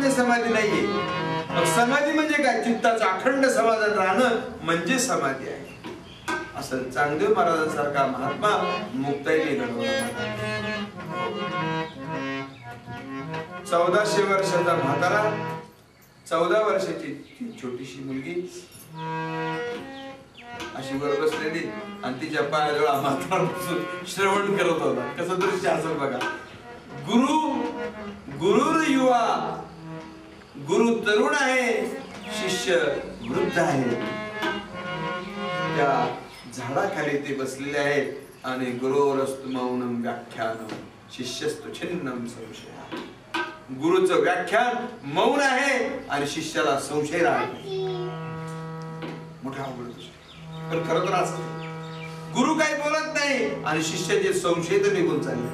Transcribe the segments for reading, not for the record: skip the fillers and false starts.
म्हणजे समाधी नाहीये. मग समाधी म्हणजे काय? चित्ताचं अखंड समाधान राहणं म्हणजे समाधी आहे. असं चांगदेव महाराजांसारखा महात्मा मुक्ताईने घडवला. 1400 वर्षाचा म्हातारा, 14 वर्षाची छोटीशी मुलगी अशी वर बसलेली आणि तिच्या पायाजवळ म्हातारा बसून श्रवण करत होता. कसं दृश्य असेल बघा. गुरु युवा, गुरु तरुण आहे, शिष्य वृद्ध आहे. त्या झाडाखाली ते बसलेले आहेत आणि गुरोरस्तु मौनम व्याख्यानम शिष्यस्तु छिन्नम संशय. गुरुचं व्याख्यान मौन आहे आणि शिष्याला संशय राहतो. मोठा अवघड पण खरं तर असं गुरु काही बोलत नाही आणि शिष्याचे संशय तर निघून चालले.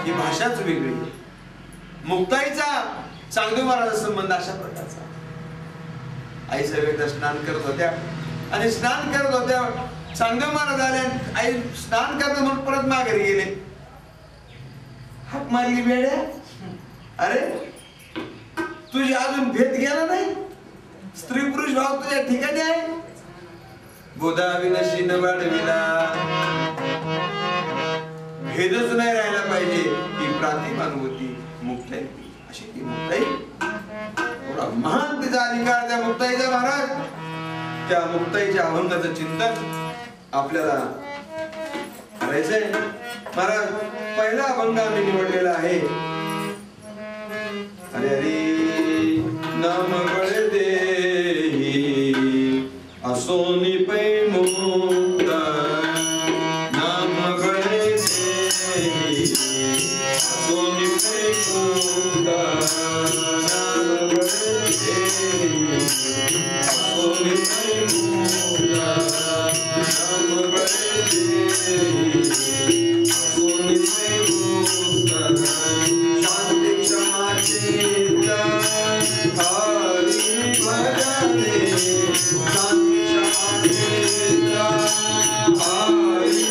ही भाषाच वेगळी. मुक्ताईचा चांगदेव महाराजांचा संबंध अशा प्रकारचा. आई साहेब स्नान करत होत्या आणि स्नान करत होत्या. चांगदेव महाराज आले. आई स्नान करत म्हणून परत माघारी गेले. हाक मारली वेड्या, अरे तुझी अजून भेद गेला नाही. स्त्री पुरुष भाव तुझ्या ठिकाणी आहे. बोधाविनशी न वाढविला, भेदच नाही राहायला पाहिजे. ही प्रातिमानुभूती मुक्ताई, अशी ती मुक्ताई. महान तिचा अधिकार त्या मुक्ताईचा महाराज. त्या मुक्ताईच्या अभंगाचं चिंतन आपल्याला करायचंय. महाराज पहिला अभंग आम्ही निवडलेला आहे. अरे हरी नाम बळ देही असोनी पै मुक्ता. नाम बळ देही असोनी पै मुक्ता. नाम बळ देही असोनी पै मुक्ता. नाम बळ देही असोनी पै मुक्ता. शांती क्षमा चित्त हरी भजने. शांती क्षमा चित्त हरी भजने. दया धर्म चेते सर्वभूती करुणा. दया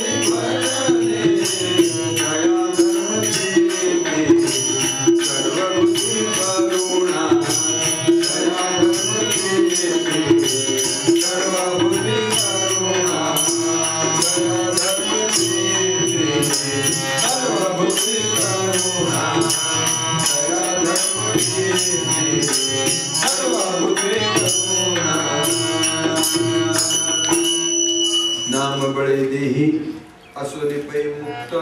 धर्म चेते सर्वभूती करुणा. दया धर्म चेते सर्वभूती करुणा. दया धर्म चेते सर्वभूती करुणा. नाम बळे देही असोनी पै मुक्त.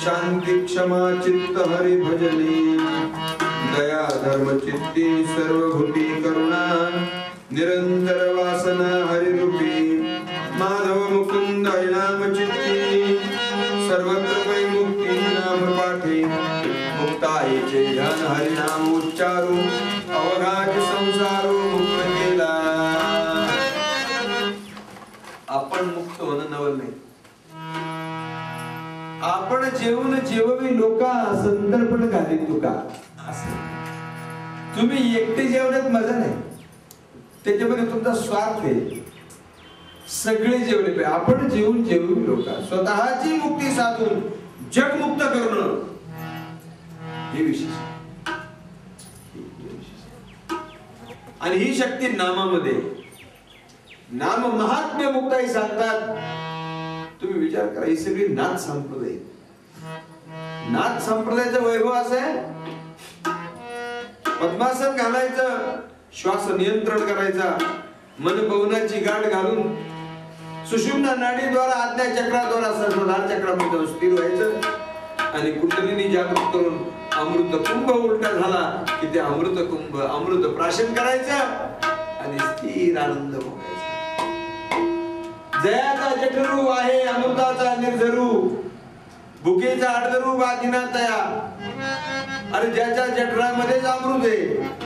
शांती क्षमा चित्त हरी भजने. दया धर्म चित्ती सर्वभूती करुणा. निरंतर वासना हरी रूपी. माधव मुकुंद नाम चित्ती. सर्वत्र पै मुक्ती नाम पाठी. मुक्ताईचे ध्यान हरिनाम उच्चारू. अवघात संसारू मुक्त केला. आपण मुक्त होणं नवल नाही. आपण जेवून जेववी लोका संतर्पण घाली तुका. तुम्ही एकटे जेवण्यात मजा नाही. त्याच्यामध्ये तुमचा स्वार्थ आहे. सगळे जेवले पाहिजे. आपण जेवून जेववी लोका. स्वतःची मुक्ती साधून जग मुक्त करणं हे विशेष. आणि ही शक्ती नामामध्ये. नाम महात्म्य मुक्ताई सांगतात. तुम्ही विचार करा, ही सगळी नाथ संप्रदाय. नाथ संप्रदायाचं वैभव असं आहे. पद्मासन घालायचं, श्वास नियंत्रण करायचा, मन पवनाची गाठ घालून सुषुम्ना नाडीद्वारा आज्ञा चक्राद्वारा सर्वधार चक्रामध्ये स्थिर व्हायचं आणि कुंडलिनी जागृत करून अमृत कुंभ उलटा झाला की ते अमृत कुंभ अमृत प्राशन करायचं आणि स्थिर आनंद भोगायचा. जयाचा जठरू आहे अमृताचा निर्झरू. भुकेचा अर्धरूप आदिनाथया. अरे ज्याच्या जठरामध्येच अमृत आहे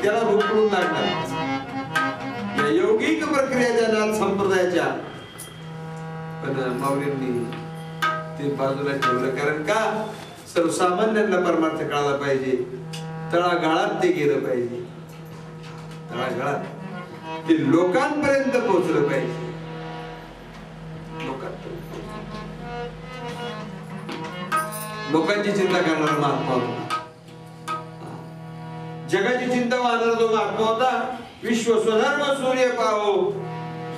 त्याला भूक पडून लागणार. या यौगिक प्रक्रियेच्या नाथ संप्रदायाच्या पण माऊलींनी ते बाजूला ठेवलं. कारण का? सर्वसामान्यांना परमार्थ कळायला पाहिजे. तळागाळात ते गेलं पाहिजे. तळागाळात ते लोकांपर्यंत पोहोचलं पाहिजे. लोकांची चिंता करणारा महात्मा. जगाची चिंता वाहणारा जो महात्मा होता, विश्व स्वधर्म सूर्य पाहो,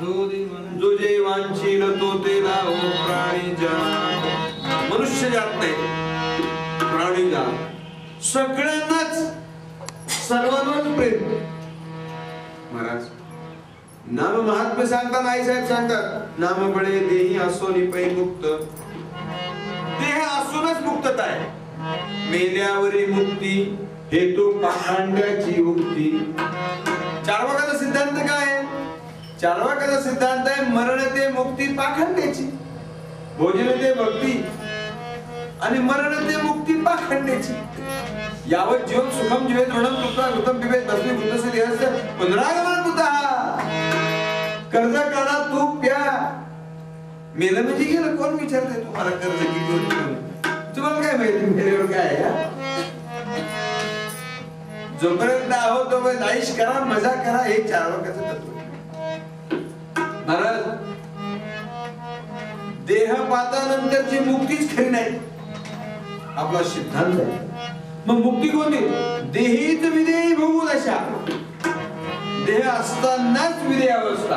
जो जे वांछील तो ते लावो, प्राणी जात मनुष्य जात नाही, प्राणी जात सगळ्यांनाच सर्वांवर प्रेम. महाराज नाम महात्म्य सांगतात, आई साहेब सांगतात, नाम बळे देही असोनी पै मुक्त. देह असूनच मुक्तता आहे, मेल्यावरी मुक्ती हे तो पाखंड्याची उक्ती. चार्वाकाचा सिद्धांत काय आहे? चार्वाकाचा सिद्धांत आहे मरण ते मुक्ती पाखंड्याची, भोजन ते भक्ती आणि मरण ते मुक्ती पाखंड्याची. यावत जीवन सुखम जीवेत ऋणम कृत्वा कृतम पिबेत तस्मै भूतस्य देहस्य पुनरागमन कुतः. कर्ज काढा तू प्या. मेलं म्हणजे गेलं, कोण विचारतंय तुम्हाला कर्ज किती होतं? तुम्हाला काय माहिती मेल्यावर काय आहे? जोपर्यंत आहोत तोपर्यंत आयुष करा, मजा करा, हे चार्वाकाचं तत्व. महाराज देहपातानंतरची मुक्तीच खरी नाही, आपला सिद्धांत आहे. मग मुक्ती कोणती? देहीत विदेही भोगू दशा. देह असतानाच विदेह अवस्था.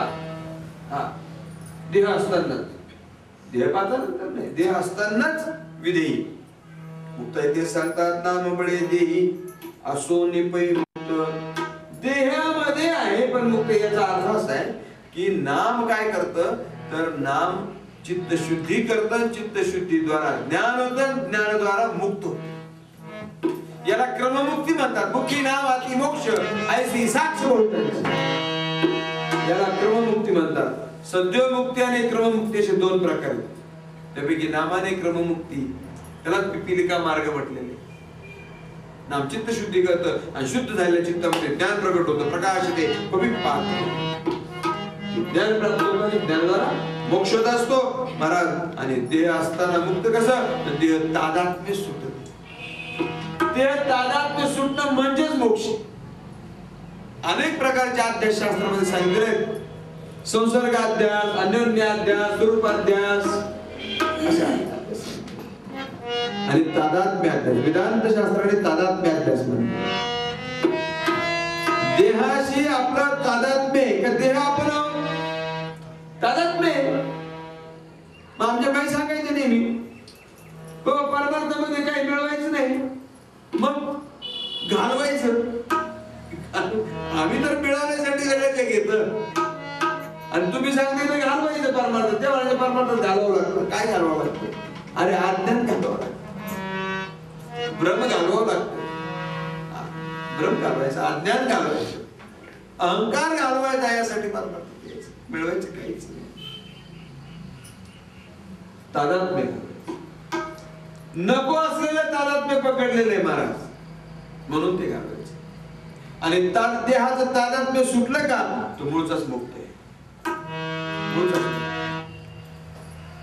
हा, देह असतानाच, देहपातानंतर नाही, देह असतानाच विदेही मुक्त आहे. ते सांगतात नाम बळे देही असो निपै मुक्त. देहामध्ये आहे पण मुक्त. याचा अर्थ असा आहे की नाम काय करतं, तर नाम चित्त शुद्धी करतं, चित्त शुद्धीद्वारा ज्ञान होतं, ज्ञानाद्वारा मुक्त होतं. याला क्रममुक्ती म्हणतात. मुक्ती नाम अति मोक्ष ऐसी साक्ष बोलतात, याला क्रममुक्ती म्हणतात. सद्योमुक्ती आणि क्रममुक्ती असे दोन प्रकार आहेत. त्यापैकी नामाने क्रममुक्ती, त्याला पिपीलिका मार्ग म्हटलेले. नाम चित्त शुद्धी करतं आणि शुद्ध झालेल्या चित्तामध्ये ज्ञान प्रकट होतं, प्रकाश ते पवित्र ज्ञान प्राप्त होतं आणि ज्ञानाद्वारा मोक्ष होत असतो. महाराज आणि देह असताना मुक्त कसं, तर देह तादात्म्य सुटत. देह तादात्म्य सुटणं म्हणजेच मोक्ष. अनेक प्रकारच्या अध्यासशास्त्रामध्ये सांगितले. संसर्गाध्यास, अन्योन्याध्यास, स्वरूपाध्यास आणि तादात्म्य अध्यास. वेदांत शास्त्राने तादात्म्य अध्यास म्हणतात. देहाशी आपलं तादात्म्य का देह आपण तादात्म्य. मग आमच्या काही सांगायचं नेहमी परमार्थामध्ये काही मिळवायचं नाही, मग घालवायचं. आम्ही तर मिळवण्यासाठी सगळं काही घेत आणि तुम्ही सांगते तर घालवायचं परमार्थ. तेव्हा परमार्थ घालवावं लागतं. काय घालवावं लागतं? अरे अज्ञान घालवावं लागतं, ब्रह्म घालवावं लागतं. ब्रह्म घालवायचं, अज्ञान घालवायचं, अहंकार घालवायचा. यासाठी परमार्थ मिळवायचं काहीच नाही. तादात्म्य नको असलेलं तादात्म्य पकडलेलं आहे महाराज, म्हणून ते घालवायचं. आणि देहाचं तादात्म्य सुटलं का तो मूळचाच मुक्त आहे.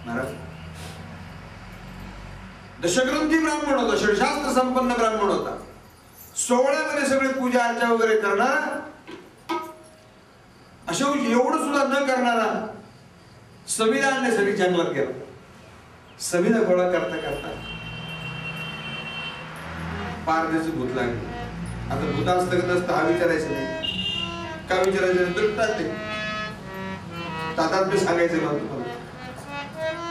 महाराज दशग्रंथी ब्राह्मण होता, षडशास्त्र संपन्न ब्राह्मण होता. सोहळ्यामध्ये सगळे पूजा अर्चा वगैरे करणारा, अशा एवढं सुद्धा न करणारा, संविधानाने सगळी जंगलात गेला. संविधान गोळा करता करता पारदेशी भूत लागले. आता भूत असतं का नसतं हा विचारायचं नाही. का विचारायचं नाही, तादात्म्य सांगायचं मला तुम्हाला.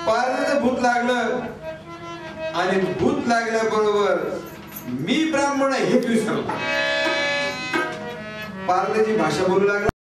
पारदेचं भूत लागलं आणि भूत लागल्याबरोबर मी ब्राह्मण आहे हेच विसरलो. पारदेची भाषा बोलू लागला.